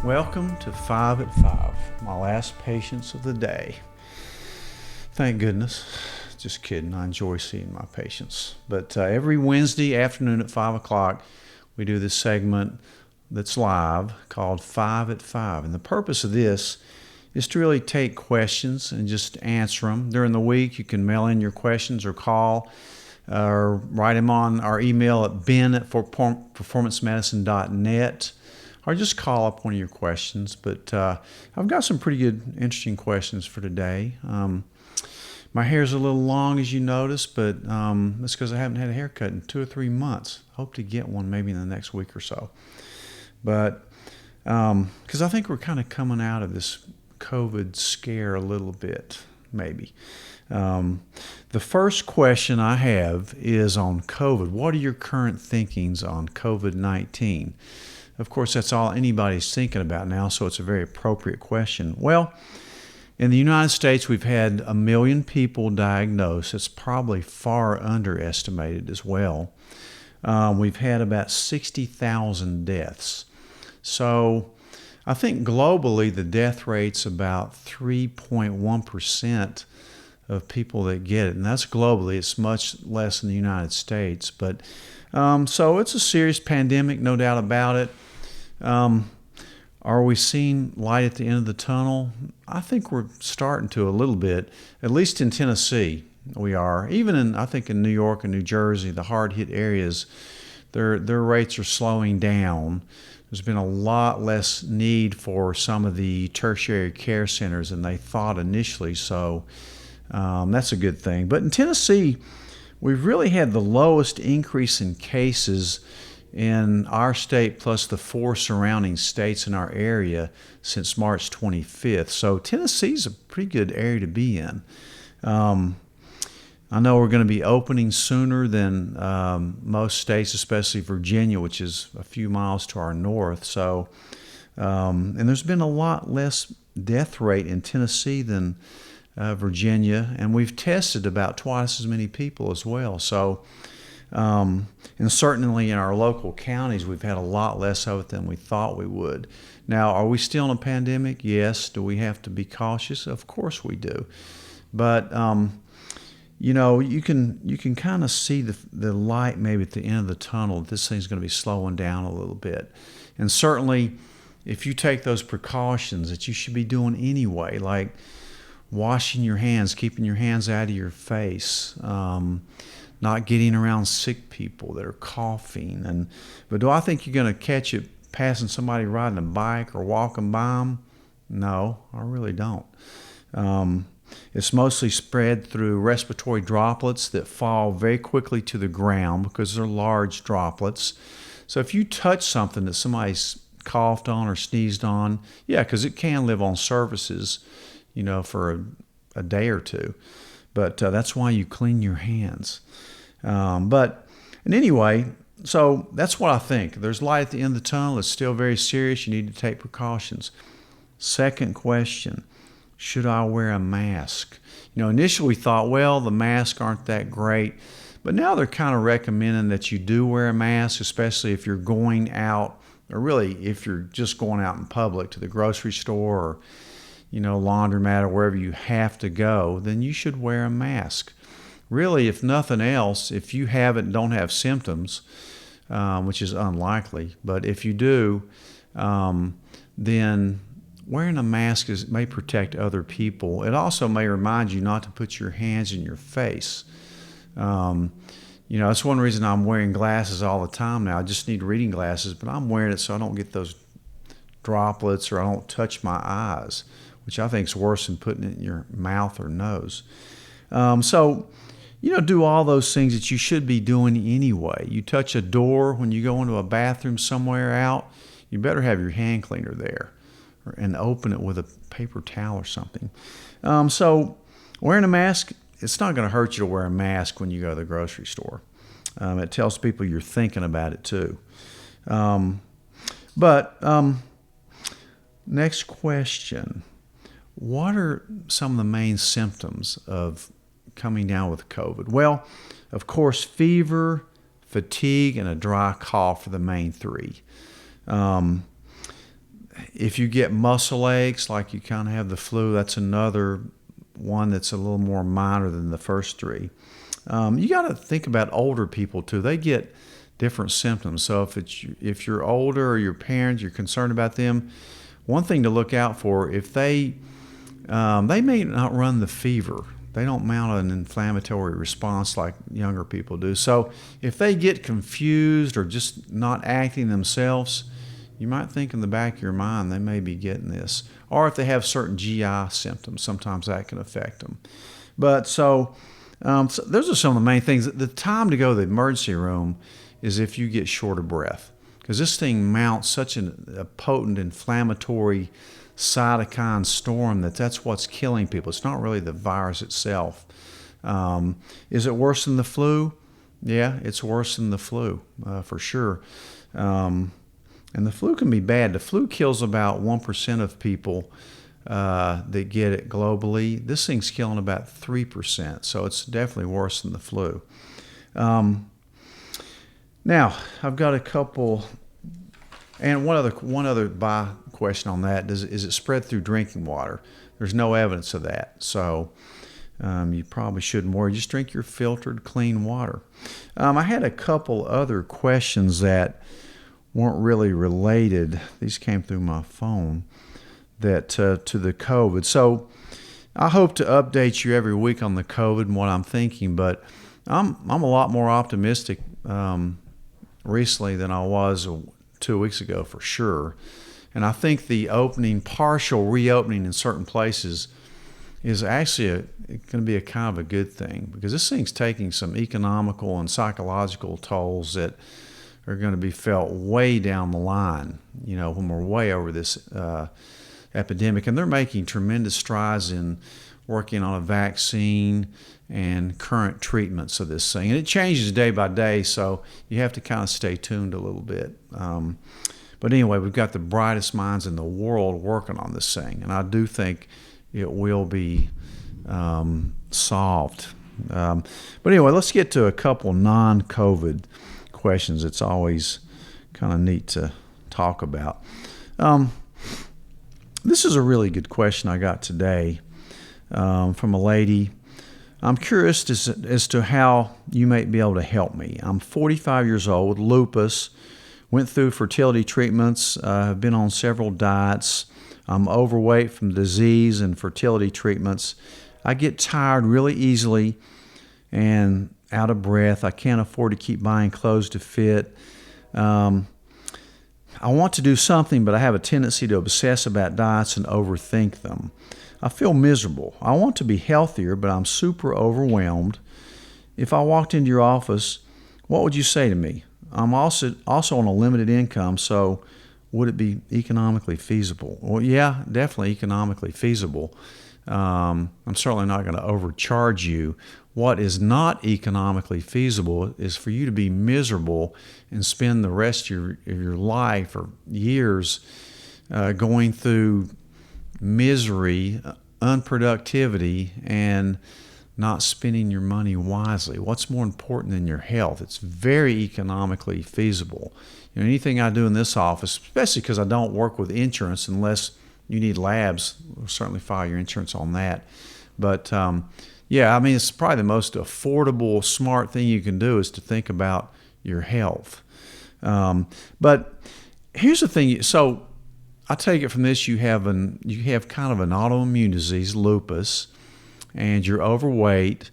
Welcome to 5 at 5, my last patients of the day. Thank goodness. Just kidding. I enjoy seeing my patients. But every Wednesday afternoon at 5 o'clock, we do this segment that's live called 5 at 5. And the purpose of this is to really take questions and just answer them. During the week, you can mail in your questions or call or write them on our email at ben@performancemedicine.net. Or just call up one of your questions. But I've got some pretty good, interesting questions for today. My hair's a little long, as you notice, but that's because I haven't had a haircut in 2 or 3 months. Hope to get one maybe in the next week or so. But because I think we're kind of coming out of this COVID scare a little bit, maybe. The first question I have is on COVID. What are your current thinkings on COVID-19? Of course, that's all anybody's thinking about now, so it's a very appropriate question. Well, in the United States, we've had 1 million people diagnosed. It's probably far underestimated as well. We've had about 60,000 deaths. So I think globally, the death rate's about 3.1% of people that get it. And that's globally. It's much less in the United States. But so it's a serious pandemic, no doubt about it. Are we seeing light at the end of the tunnel? I think we're starting to a little bit, at least in Tennessee we are. Even in, I think in New York and New Jersey, the hard-hit areas, their rates are slowing down. There's been a lot less need for some of the tertiary care centers than they thought initially, so that's a good thing. But in Tennessee, we've really had the lowest increase in cases in our state plus the 4 surrounding states in our area since March 25th. So Tennessee's a pretty good area to be in. I know we're going to be opening sooner than most states, especially Virginia, which is a few miles to our north. So, and there's been a lot less death rate in Tennessee than Virginia, and we've tested about twice as many people as well. So, and certainly in our local counties, we've had a lot less of it than we thought we would. Now, are we still in a pandemic? Yes. Do we have to be cautious? Of course we do. But, you know, you can kind of see the light maybe at the end of the tunnel. This thing's going to be slowing down a little bit. And certainly, if you take those precautions that you should be doing anyway, like washing your hands, keeping your hands out of your face, not getting around sick people that are coughing. But do I think you're going to catch it passing somebody riding a bike or walking by them? No, I really don't. It's mostly spread through respiratory droplets that fall very quickly to the ground because they're large droplets. So if you touch something that somebody's coughed on or sneezed on, yeah, because it can live on surfaces, you know, for a day or two. But that's why you clean your hands. And anyway, so that's what I think. There's light at the end of the tunnel. It's still very serious. You need to take precautions. Second question, should I wear a mask? You know, initially we thought, well, the masks aren't that great. But now they're kind of recommending that you do wear a mask, especially if you're going out, or really if you're just going out in public to the grocery store or, you know, laundromat or wherever you have to go, then you should wear a mask. Really, if nothing else, if you don't have symptoms, which is unlikely, but if you do, then wearing a mask may protect other people. It also may remind you not to put your hands in your face. You know, that's one reason I'm wearing glasses all the time now. I just need reading glasses, but I'm wearing it so I don't get those droplets or I don't touch my eyes, which I think is worse than putting it in your mouth or nose. So, you know, do all those things that you should be doing anyway. You touch a door when you go into a bathroom somewhere out, you better have your hand cleaner there and open it with a paper towel or something. So wearing a mask, it's not going to hurt you to wear a mask when you go to the grocery store. It tells people you're thinking about it too. Next question. What are some of the main symptoms of coming down with COVID? Well, of course, fever, fatigue, and a dry cough are the main three. If you get muscle aches, like you kind of have the flu, that's another one that's a little more minor than the first three. You got to think about older people too. They get different symptoms. So if you're older or your parents, you're concerned about them, one thing to look out for, if they may not run the fever. They don't mount an inflammatory response like younger people do. So if they get confused or just not acting themselves, you might think in the back of your mind they may be getting this. Or if they have certain GI symptoms, sometimes that can affect them. But so those are some of the main things. The time to go to the emergency room is if you get short of breath, because this thing mounts such a potent inflammatory cytokine storm that's what's killing people. It's not really the virus itself. Is it worse than the flu? Yeah, it's worse than the flu for sure. And the flu can be bad. The flu kills about 1% of people that get it globally. This thing's killing about 3%, so it's definitely worse than the flu. Now, I've got a couple, and one other question on that. Is it spread through drinking water? There's no evidence of that, so you probably shouldn't worry. Just drink your filtered, clean water. I had a couple other questions that weren't really related. These came through my phone that to the COVID. So I hope to update you every week on the COVID and what I'm thinking, but I'm a lot more optimistic recently than I was 2 weeks ago for sure. And I think the partial reopening in certain places is actually going to be a kind of a good thing, because this thing's taking some economical and psychological tolls that are going to be felt way down the line, when we're way over this epidemic. And they're making tremendous strides in working on a vaccine and current treatments of this thing. And it changes day by day, so you have to kind of stay tuned a little bit. But anyway, we've got the brightest minds in the world working on this thing, and I do think it will be solved. But anyway, let's get to a couple non-COVID questions. It's always kind of neat to talk about. This is a really good question I got today from a lady. I'm curious as to how you may be able to help me. I'm 45 years old, lupus, went through fertility treatments, have been on several diets. I'm overweight from disease and fertility treatments. I get tired really easily and out of breath. I can't afford to keep buying clothes to fit. I want to do something, but I have a tendency to obsess about diets and overthink them. I feel miserable. I want to be healthier, but I'm super overwhelmed. If I walked into your office, what would you say to me? I'm also on a limited income, so would it be economically feasible? Well, yeah, definitely economically feasible. I'm certainly not going to overcharge you. What is not economically feasible is for you to be miserable and spend the rest of your life or years going through misery, unproductivity, and not spending your money wisely. What's more important than your health? It's very economically feasible. Anything I do in this office, especially because I don't work with insurance unless you need labs, we'll certainly file your insurance on that. But it's probably the most affordable, smart thing you can do is to think about your health. But here's the thing. So I take it from this, you have kind of an autoimmune disease, lupus, and you're overweight.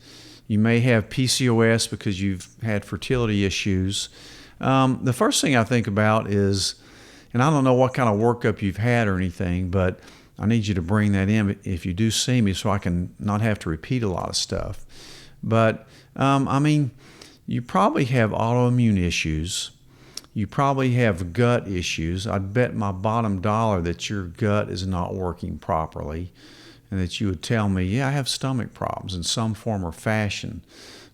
You may have PCOS because you've had fertility issues. The first thing I think about is, and I don't know what kind of workup you've had or anything, but I need you to bring that in if you do see me so I can not have to repeat a lot of stuff. But, you probably have autoimmune issues. You probably have gut issues. I'd bet my bottom dollar that your gut is not working properly and that you would tell me, yeah, I have stomach problems in some form or fashion.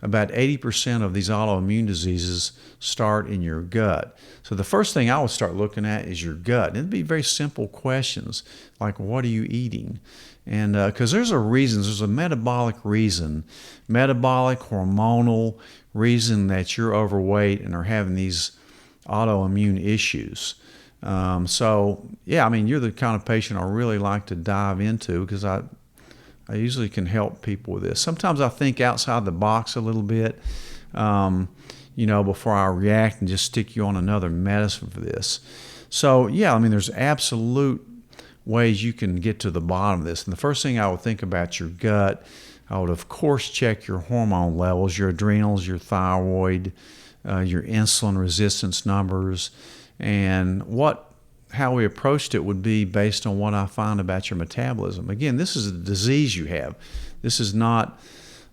About 80% of these autoimmune diseases start in your gut. So the first thing I would start looking at is your gut. And it'd be very simple questions like, what are you eating? And because there's a metabolic reason, metabolic, hormonal reason that you're overweight and are having these autoimmune issues. So yeah, I mean, you're the kind of patient I really like to dive into because I usually can help people with this. Sometimes I think outside the box a little bit, before I react and just stick you on another medicine for this. So yeah, I mean, there's absolute ways you can get to the bottom of this. And the first thing I would think about your gut, I would of course check your hormone levels, your adrenals, your thyroid, your insulin resistance numbers, and how we approached it would be based on what I find about your metabolism. Again, this is a disease you have. This is not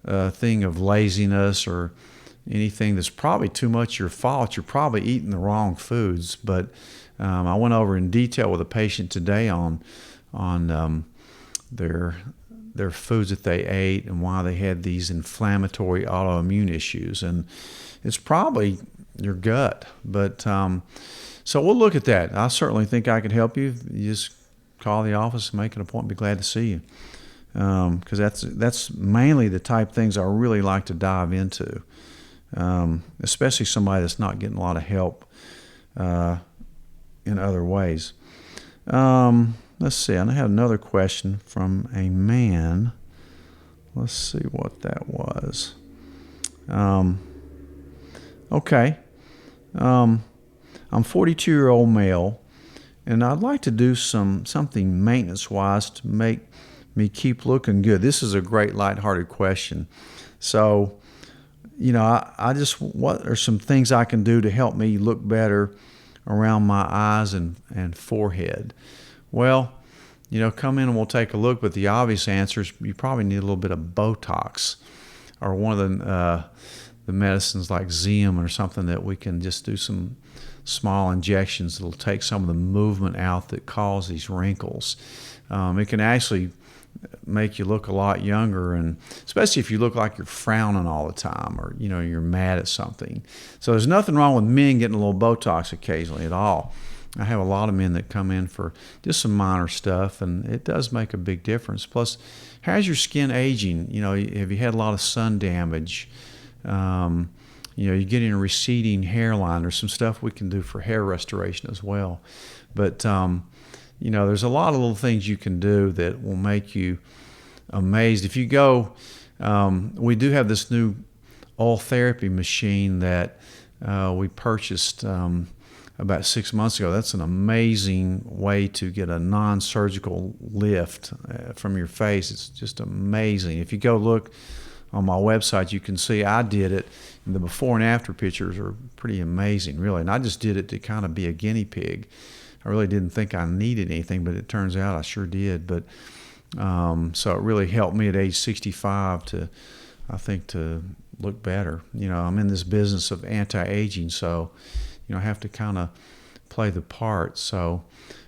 a thing of laziness or anything that's probably too much your fault. You're probably eating the wrong foods. But I went over in detail with a patient today on their foods that they ate and why they had these inflammatory autoimmune issues. And it's probably your gut. But so we'll look at that. I certainly think I could help you. You just call the office and make an appointment. Be glad to see you. Because that's mainly the type of things I really like to dive into, especially somebody that's not getting a lot of help in other ways. Let's see. I have another question from a man. Let's see what that was. Okay. I'm 42-year-old male, and I'd like to do something maintenance-wise to make me keep looking good. This is a great lighthearted question. So, what are some things I can do to help me look better around my eyes and forehead? Well, come in and we'll take a look, but the obvious answer is you probably need a little bit of Botox or one of the medicines like Zeum or something that we can just do some small injections that'll take some of the movement out that cause these wrinkles. It can actually make you look a lot younger, and especially if you look like you're frowning all the time or you're mad at something. So there's nothing wrong with men getting a little Botox occasionally at all. I have a lot of men that come in for just some minor stuff, and it does make a big difference. Plus, how's your skin aging? Have you had a lot of sun damage? You're getting a receding hairline. There's some stuff we can do for hair restoration as well. But, there's a lot of little things you can do that will make you amazed. If you go, we do have this new oil therapy machine that we purchased about 6 months ago. That's an amazing way to get a non-surgical lift from your face. It's just amazing. If you go look on my website, you can see I did it. And the before and after pictures are pretty amazing, really. And I just did it to kind of be a guinea pig. I really didn't think I needed anything, but it turns out I sure did. But so it really helped me at age 65 to look better. I'm in this business of anti-aging, so I have to kind of play the part. So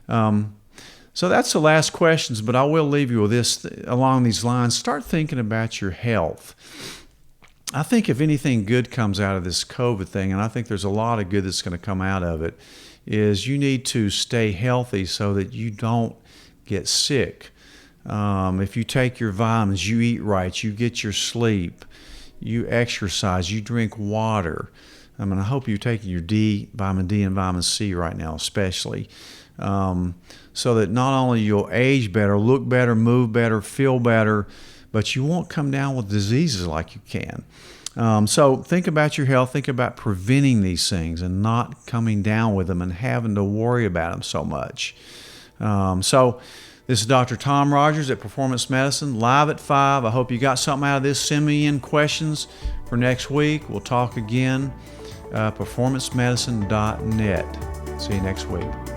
so that's the last questions, but I will leave you with this along these lines. Start thinking about your health. I think if anything good comes out of this COVID thing, and I think there's a lot of good that's going to come out of it, is you need to stay healthy so that you don't get sick. If you take your vitamins, you eat right, you get your sleep, you exercise, you drink water. I hope you're taking your vitamin D and vitamin C right now, especially. So that not only you'll age better, look better, move better, feel better, but you won't come down with diseases like you can. So think about your health, think about preventing these things and not coming down with them and having to worry about them so much. So this is Dr. Tom Rogers at Performance Medicine, live at 5. I hope you got something out of this. Send me in questions for next week. We'll talk again. performancemedicine.net. See you next week.